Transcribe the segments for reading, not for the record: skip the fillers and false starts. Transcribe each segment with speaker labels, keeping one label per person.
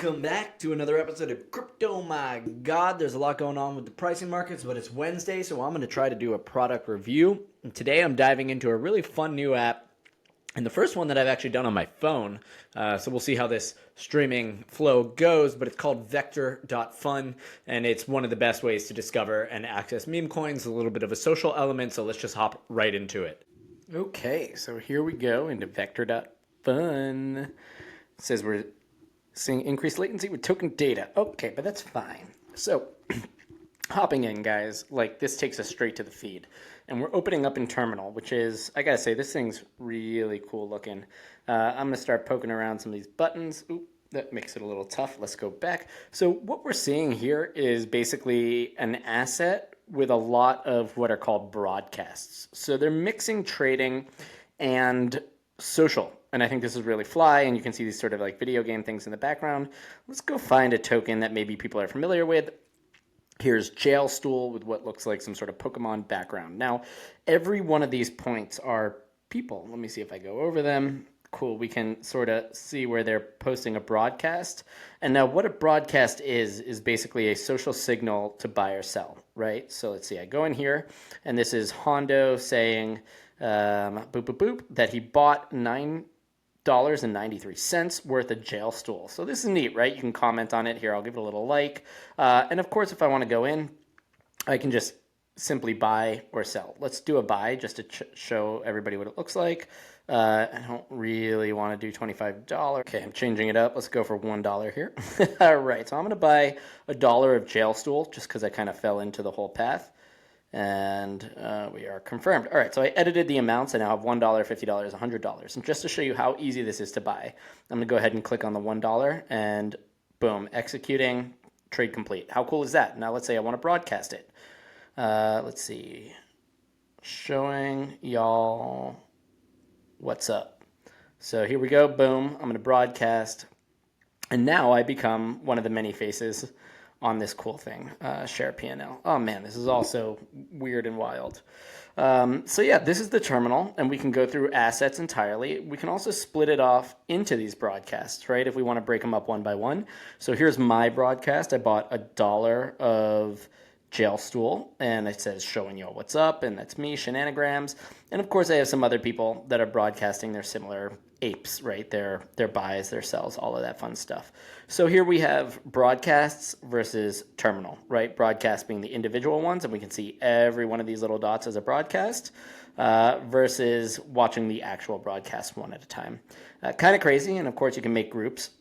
Speaker 1: Welcome back to another episode of Crypto. My God, there's a lot going on with the pricing markets, but it's Wednesday, so I'm going to try to do a product review. And today I'm diving into a really fun new app, and the first one that I've actually done on my phone. So we'll see how this streaming flow goes, but it's called Vector.Fun, and it's one of the best ways to discover and access meme coins, a little bit of a social element, so let's just hop right into it. Okay, so here we go into Vector.Fun. It says we're seeing increased latency with token data. Okay, but that's fine. So, hopping in, guys, like this takes us straight to the feed. And we're opening up in terminal, which is, I gotta say, this thing's really cool looking. I'm gonna start poking around some of these buttons. Oop, that makes it a little tough. Let's go back. So what we're seeing here is basically an asset with a lot of what are called broadcasts. So they're mixing trading and social. And I think this is really fly, and you can see these sort of like video game things in the background. Let's go find a token that maybe people are familiar with. Here's Jailstool with what looks like some sort of Pokemon background. Now, every one of these points are people. Let me see if I go over them. Cool, we can sort of see where they're posting a broadcast. And now what a broadcast is basically a social signal to buy or sell, right? So let's see, I go in here, and this is Hondo saying, boop, boop, boop, that he bought $9.93 worth of Jailstool. So this is neat, right? You can comment on it here. I'll give it a little like. And of course, if I want to go in, I can just simply buy or sell. Let's do a buy just to show everybody what it looks like. I don't really want to do $25. Okay, I'm changing it up. Let's go for $1 here. All right, so I'm going to buy $1 of Jailstool just because I kind of fell into the whole path. And we are confirmed. All right, so I edited the amounts. I now have $1, $50, $100. And just to show you how easy this is to buy, I'm going to go ahead and click on the $1 and boom, executing, trade complete. How cool is that? Now let's say I want to broadcast it. Let's see, showing y'all what's up. So here we go, boom, I'm going to broadcast. And now I become one of the many faces on this cool thing, share P&L. Oh man, this is also weird and wild. So yeah, this is the terminal, and we can go through assets entirely. We can also split it off into these broadcasts, right? If we want to break them up one by one. So here's my broadcast. I bought $1 of Jailstool, and it says showing y'all what's up, and that's me, Shenanigrams. And of course I have some other people that are broadcasting their similar apes, right? Their buys, their sells, all of that fun stuff. So here we have broadcasts versus terminal, right? Broadcast being the individual ones, and we can see every one of these little dots as a broadcast, versus watching the actual broadcast one at a time. Kind of crazy, and of course you can make groups.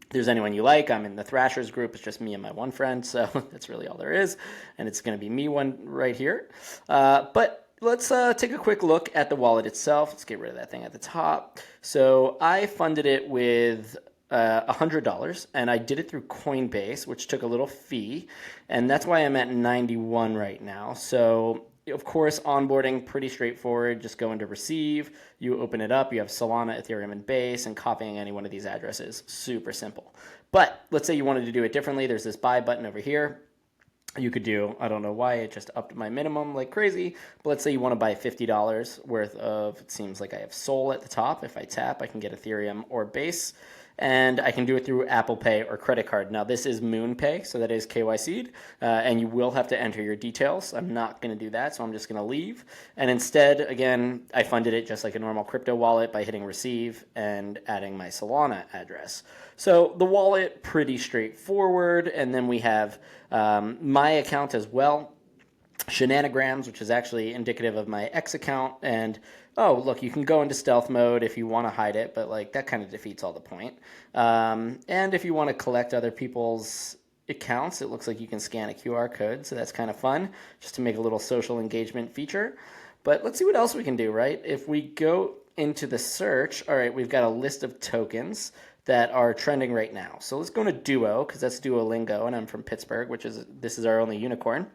Speaker 1: If there's anyone you like, I'm in the Thrashers group. It's just me and my one friend, so that's really all there is. And it's going to be me one right here. But let's take a quick look at the wallet itself. Let's get rid of that thing at the top. So I funded it with $100, and I did it through Coinbase, which took a little fee. And that's why I'm at 91 right now. So of course, onboarding, pretty straightforward. Just go into receive, you open it up, you have Solana, Ethereum, and Base, and copying any one of these addresses. Super simple. But let's say you wanted to do it differently. There's this buy button over here. You could do, I don't know why, it just upped my minimum like crazy. But let's say you want to buy $50 worth of, it seems like I have Sol at the top. If I tap, I can get Ethereum or Base. And I can do it through Apple Pay or credit card. Now, this is MoonPay, so that is KYC'd, and you will have to enter your details. I'm not going to do that, so I'm just going to leave. And instead, again, I funded it just like a normal crypto wallet by hitting receive and adding my Solana address. So the wallet, pretty straightforward. And then we have my account as well. Shenanigrams, which is actually indicative of my X account, and oh, look, you can go into stealth mode if you want to hide it, but like that kind of defeats all the point. And if you want to collect other people's accounts, it looks like you can scan a QR code, so that's kind of fun, just to make a little social engagement feature. But let's see what else we can do, right? If we go into the search, all right, we've got a list of tokens that are trending right now. So let's go into Duo, because that's Duolingo, and I'm from Pittsburgh, this is our only unicorn.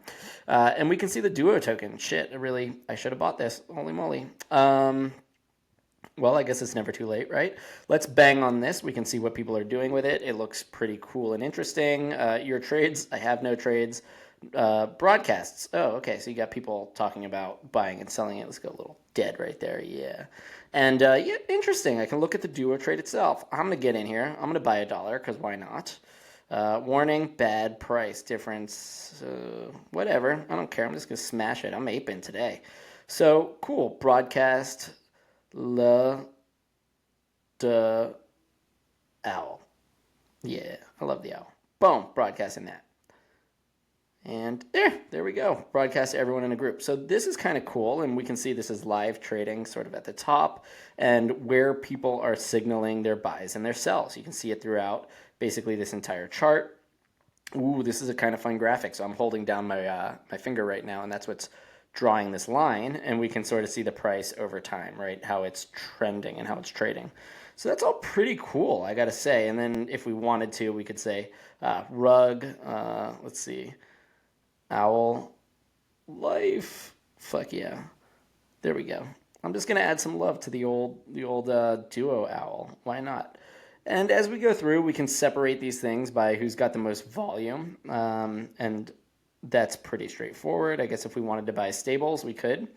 Speaker 1: And we can see the Duo token. Shit, I should have bought this. Holy moly. Well, I guess it's never too late, right? Let's bang on this. We can see what people are doing with it. It looks pretty cool and interesting. Your trades, I have no trades. Broadcasts. Oh, okay, so you got people talking about buying and selling it. Let's go a little dead right there, yeah. And yeah, interesting. I can look at the duo trade itself. I'm going to get in here. I'm going to buy $1 because why not? Warning, bad price difference. Whatever. I don't care. I'm just going to smash it. I'm aping today. So, cool. Broadcast the owl. Yeah, I love the owl. Boom. Broadcasting that. And there we go. Broadcast to everyone in a group. So this is kind of cool, and we can see this is live trading sort of at the top and where people are signaling their buys and their sells. You can see it throughout basically this entire chart. Ooh, this is a kind of fun graphic. So I'm holding down my finger right now, and that's what's drawing this line, and we can sort of see the price over time, right? How it's trending and how it's trading. So that's all pretty cool, I gotta say. And then if we wanted to, we could say rug, let's see, owl life. Fuck yeah. There we go. I'm just going to add some love to the old duo owl. Why not? And as we go through, we can separate these things by who's got the most volume. And that's pretty straightforward. I guess if we wanted to buy stables, we could.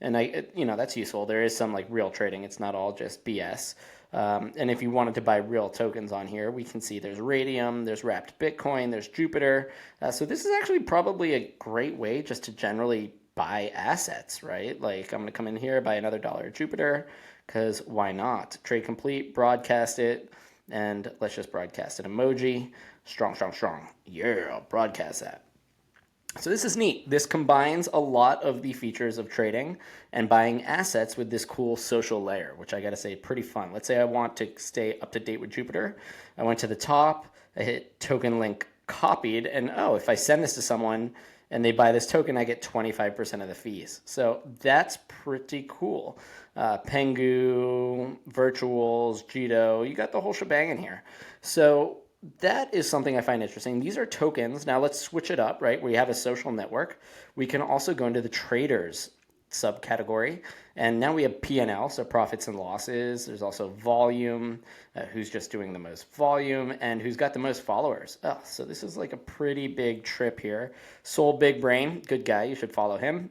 Speaker 1: And that's useful. There is some like real trading. It's not all just BS. And if you wanted to buy real tokens on here, we can see there's Radium, there's Wrapped Bitcoin, there's Jupiter. So this is actually probably a great way just to generally buy assets, right? Like I'm going to come in here, buy another $1 Jupiter, because why not? Trade complete, broadcast it, and let's just broadcast an emoji. Strong, strong, strong. Yeah, broadcast that. So this is neat. This combines a lot of the features of trading and buying assets with this cool social layer, which I got to say, pretty fun. Let's say I want to stay up to date with Jupiter. I went to the top, I hit token link copied, and oh, if I send this to someone and they buy this token, I get 25% of the fees. So that's pretty cool. Pengu, Virtuals, Jito, you got the whole shebang in here. So that is something I find interesting. These are tokens. Now let's switch it up, right? We have a social network. We can also go into the traders subcategory. And now we have P&L, so profits and losses. There's also volume, who's just doing the most volume, and who's got the most followers. Oh, so this is like a pretty big trip here. Soul Big Brain, good guy. You should follow him.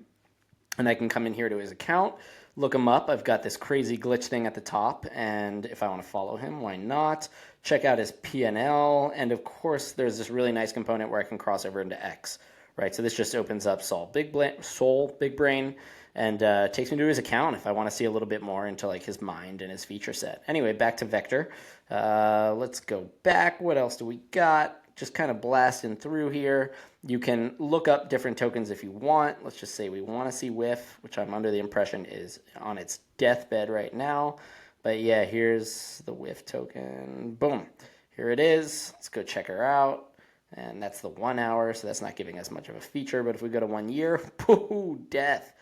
Speaker 1: And I can come in here to his account, look him up. I've got this crazy glitch thing at the top, and if I want to follow him, why not? Check out his P&L, and of course, there's this really nice component where I can cross over into X, right? So this just opens up Soul Big Brain, and takes me to his account if I want to see a little bit more into like his mind and his feature set. Anyway, back to Vector. Let's go back. What else do we got? Just kind of blasting through here. You can look up different tokens if you want. Let's just say we want to see WIF, which I'm under the impression is on its deathbed right now. But yeah, here's the WIF token. Boom. Here it is. Let's go check her out. And that's the 1 hour, so that's not giving us much of a feature. But if we go to 1 year, pooh, death.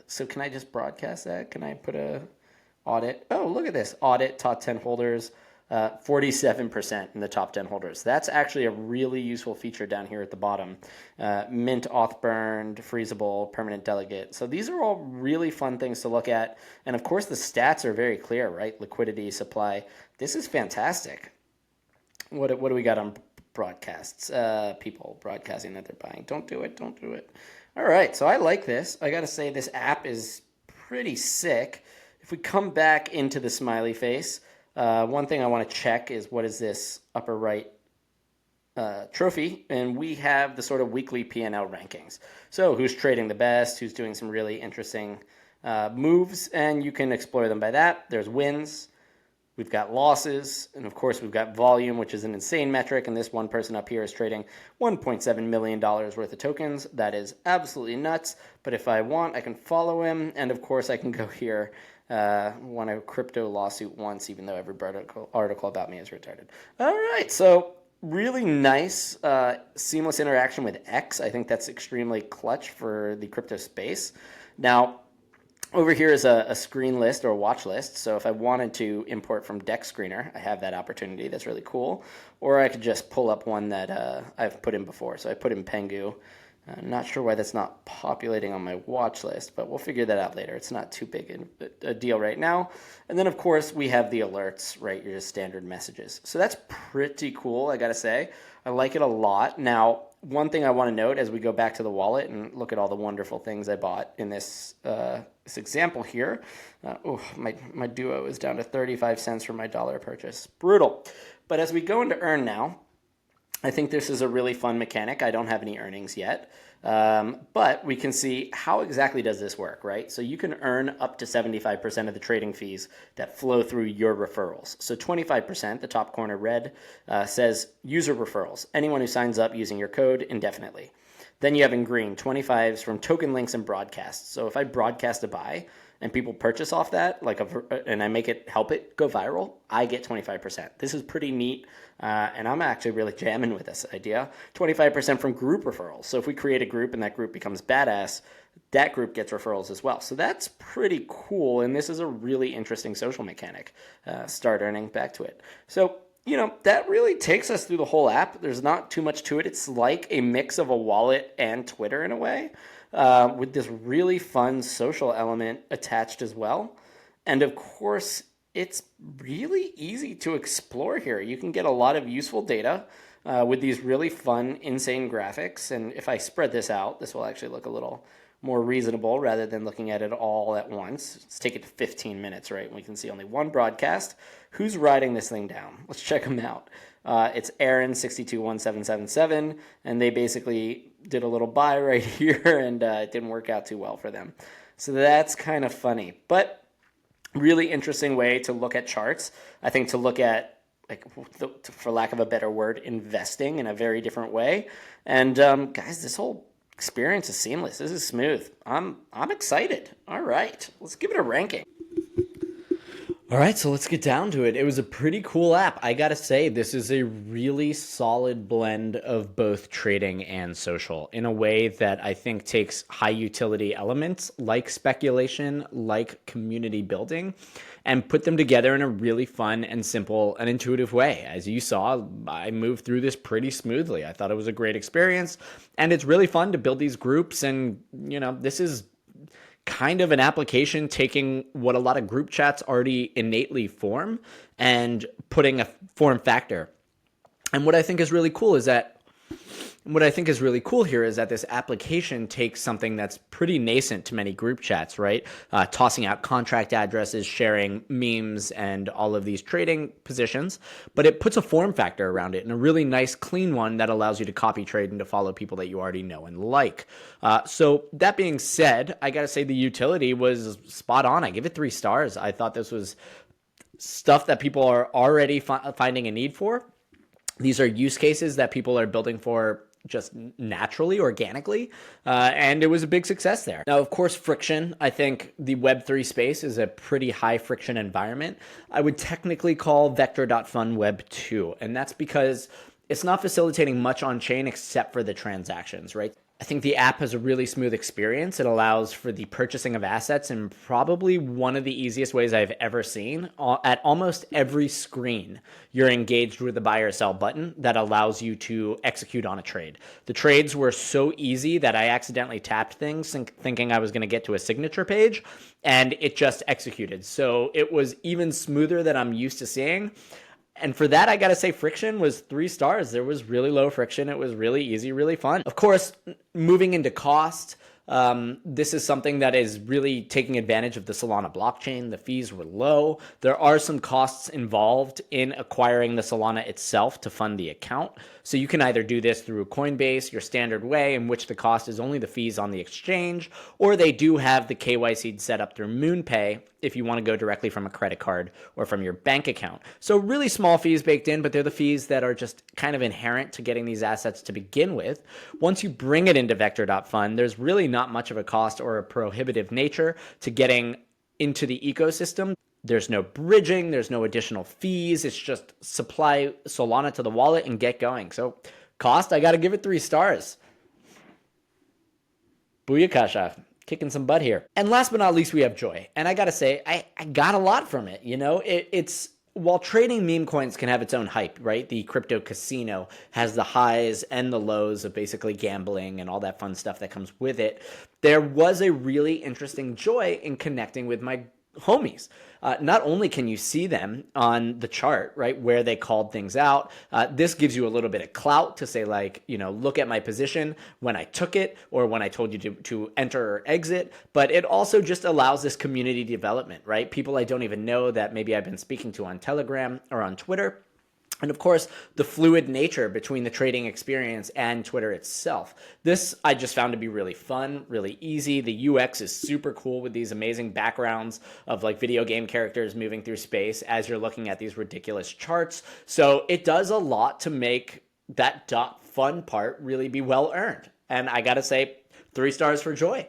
Speaker 1: So can I just broadcast that? Can I put a audit? Oh, look at this. Audit top 10 holders. 47% in the top 10 holders. That's actually a really useful feature down here at the bottom. Mint, auth burned, freezable, permanent delegate. So these are all really fun things to look at. And of course, the stats are very clear, right? Liquidity, supply. This is fantastic. What do we got on broadcasts? People broadcasting that they're buying. Don't do it. All right, so I like this. I got to say this app is pretty sick. If we come back into the smiley face, one thing I want to check is what is this upper right trophy, and we have the sort of weekly P&L rankings. So who's trading the best, who's doing some really interesting moves, and you can explore them by that. There's wins, we've got losses, and of course we've got volume, which is an insane metric, and this one person up here is trading $1.7 million worth of tokens. That is absolutely nuts, but if I want, I can follow him, and of course I can go here. Won a crypto lawsuit once, even though every article about me is retarded. All right, so really nice, seamless interaction with X. I think that's extremely clutch for the crypto space. Now, over here is a screen list or a watch list. So if I wanted to import from Deck Screener, I have that opportunity. That's really cool. Or I could just pull up one that I've put in before. So I put in Pengu. I'm not sure why that's not populating on my watch list, but we'll figure that out later. It's not too big a deal right now. And then, of course, we have the alerts, right? Your standard messages. So that's pretty cool, I got to say. I like it a lot. Now, one thing I want to note as we go back to the wallet and look at all the wonderful things I bought in this this example here. My duo is down to 35 cents for my dollar purchase. Brutal. But as we go into earn now, I think this is a really fun mechanic. I don't have any earnings yet, but we can see how exactly does this work, right? So you can earn up to 75% of the trading fees that flow through your referrals. So 25%, the top corner red, says user referrals, anyone who signs up using your code indefinitely. Then you have in green, 25s from token links and broadcasts. So if I broadcast a buy and people purchase off that, and I make it, help it go viral, I get 25%. This is pretty neat, and I'm actually really jamming with this idea. 25% from group referrals. So if we create a group and that group becomes badass, that group gets referrals as well. So that's pretty cool, and this is a really interesting social mechanic. Start earning, back to it. So, that really takes us through the whole app. There's not too much to it. It's like a mix of a wallet and Twitter in a way. With this really fun social element attached as well. And of course, it's really easy to explore here. You can get a lot of useful data with these really fun, insane graphics. And if I spread this out, this will actually look a little more reasonable rather than looking at it all at once. Let's take it to 15 minutes, right? We can see only one broadcast. Who's writing this thing down? Let's check them out. It's Aaron621777, and they basically did a little buy right here, and it didn't work out too well for them. So that's kind of funny, but really interesting way to look at charts. I think to look at, for lack of a better word, investing in a very different way. And guys, this whole experience is seamless. This is smooth. I'm excited. All right, let's give it a ranking. All right, so let's get down to it. It was a pretty cool app. I gotta say, this is a really solid blend of both trading and social in a way that I think takes high utility elements like speculation, like community building, and put them together in a really fun and simple and intuitive way. As you saw, I moved through this pretty smoothly. I thought it was a great experience, and it's really fun to build these groups. And, this is kind of an application taking what a lot of group chats already innately form and putting a form factor. And what I think is really cool here is that this application takes something that's pretty nascent to many group chats, right? Tossing out contract addresses, sharing memes, and all of these trading positions, but it puts a form factor around it and a really nice, clean one that allows you to copy trade and to follow people that you already know and like. So that being said, I gotta say the utility was spot on. I give it 3 stars. I thought this was stuff that people are already finding a need for. These are use cases that people are building for just naturally, organically, and it was a big success there. Now, of course, friction. I think the Web3 space is a pretty high friction environment. I would technically call Vector.Fun Web 2, and that's because it's not facilitating much on chain except for the transactions, right? I think the app has a really smooth experience. It allows for the purchasing of assets in probably one of the easiest ways I've ever seen. At almost every screen, you're engaged with the buy or sell button that allows you to execute on a trade. The trades were so easy that I accidentally tapped things thinking I was going to get to a signature page, and it just executed. So it was even smoother than I'm used to seeing. And for that, I got to say friction was 3 stars. There was really low friction. It was really easy, really fun. Of course, moving into cost, this is something that is really taking advantage of the Solana blockchain. The fees were low. There are some costs involved in acquiring the Solana itself to fund the account. So you can either do this through Coinbase, your standard way, in which the cost is only the fees on the exchange, or they do have the KYC set up through MoonPay if you want to go directly from a credit card or from your bank account. So really small fees baked in, but they're the fees that are just kind of inherent to getting these assets to begin with. Once you bring it into Vector.Fun, there's really not much of a cost or a prohibitive nature to getting into the ecosystem. There's no bridging, there's no additional fees. It's just supply Solana to the wallet and get going. So cost, I got to give it 3 stars. Booyakasha. Kicking some butt here. And last but not least, we have joy. And I got to say, I got a lot from it. It's while trading meme coins can have its own hype, right? The crypto casino has the highs and the lows of basically gambling and all that fun stuff that comes with it. There was a really interesting joy in connecting with my
Speaker 2: homies. Not only can you see them on the chart, right, where they called things out, this gives you a little bit of clout to say, like, look at my position when I took it or when I told you to enter or exit. But it also just allows this community development, right? People I don't even know that maybe I've been speaking to on Telegram or on Twitter. And of course, the fluid nature between the trading experience and Twitter itself. This I just found to be really fun, really easy. The UX is super cool with these amazing backgrounds of like video game characters moving through space as you're looking at these ridiculous charts. So it does a lot to make that .fun part really be well earned. And I gotta say, 3 stars for Joy.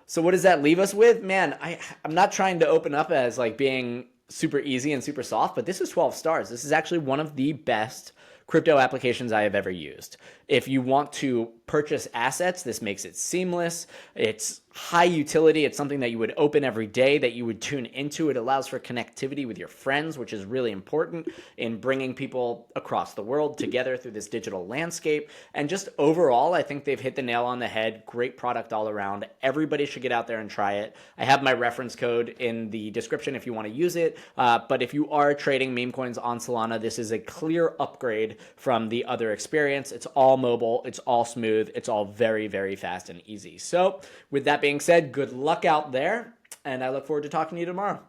Speaker 2: So what does that leave us with? Man, I'm not trying to open up as like being super easy and super soft, but this is 12 stars. This is actually one of the best crypto applications I have ever used. If you want to purchase assets, this makes it seamless. It's high utility. It's something that you would open every day, that you would tune into. It allows for connectivity with your friends, which is really important in bringing people across the world together through this digital landscape. And just overall, I think they've hit the nail on the head. Great product all around. Everybody should get out there and try it. I have my reference code in the description if you want to use it. But if you are trading meme coins on Solana, this is a clear upgrade from the other experience. It's all mobile. It's all smooth. It's all very, very fast and easy. So with that being said, good luck out there, and I look forward to talking to you tomorrow.